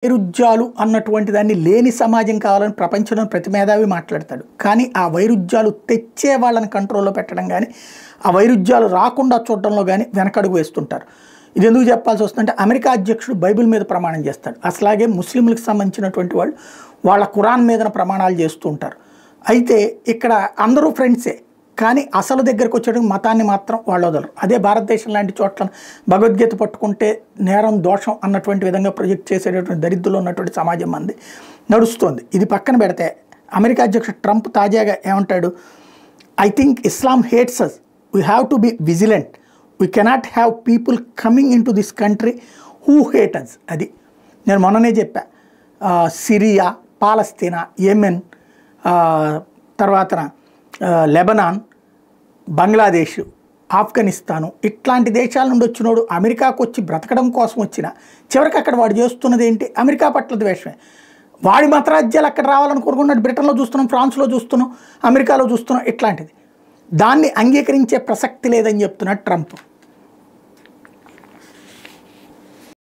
వైరుధ్యాలు అన్నటువంటి దాన్ని లేని సమాజం కావాలని ప్రపంచంలో ప్రతి మేధావి మాట్లాడతాడు. కానీ ఆ వైరుధ్యాలు తెచ్చే వాళ్ళని కంట్రోల్లో పెట్టడం కానీ, ఆ వైరుధ్యాలు రాకుండా చూడడంలో కానీ వెనకడుగు వేస్తుంటారు. ఇది ఎందుకు చెప్పాల్సి వస్తుందంటే, అమెరికా అధ్యక్షుడు బైబిల్ మీద ప్రమాణం చేస్తాడు. అట్లాగే ముస్లింలకు సంబంధించినటువంటి వాళ్ళు వాళ్ళ ఖురాన్ మీద ప్రమాణాలు చేస్తూ ఉంటారు. అయితే ఇక్కడ అందరూ ఫ్రెండ్సే, కానీ అసలు దగ్గరకు వచ్చేటప్పుడు మతాన్ని మాత్రం వాళ్ళు వదలరు. అదే భారతదేశం లాంటి చోట్ల భగవద్గీత పట్టుకుంటే నేరం దోషం అన్నటువంటి విధంగా ప్రొజెక్ట్ చేసేటటువంటి దరిద్రులు ఉన్నటువంటి సమాజం మంది నడుస్తుంది. ఇది పక్కన పెడితే అమెరికా అధ్యక్షుడు ట్రంప్ తాజాగా ఏమంటాడు, I think Islam hates us, we have to be vigilant, we cannot have people coming in to this country who hate us. అది నేను మొన్ననే చెప్పా. సిరియా, పాలస్తీనా, యెమెన్, తర్వాత లెబనాన్, బంగ్లాదేశ్, ఆఫ్ఘనిస్తాను ఇట్లాంటి దేశాల నుండి వచ్చినోడు అమెరికాకు వచ్చి బ్రతకడం కోసం వచ్చిన చివరికి అక్కడ వాడు చేస్తున్నది ఏంటి, అమెరికా పట్ల ద్వేషమే. వాడి మతరాజ్యాలు అక్కడ రావాలని కోరుకున్నాడు. బ్రిటన్లో చూస్తున్నాం, ఫ్రాన్స్లో చూస్తున్నాం, అమెరికాలో చూస్తున్నాం. ఇట్లాంటిది దాన్ని అంగీకరించే ప్రసక్తి లేదని చెప్తున్నాడు ట్రంప్.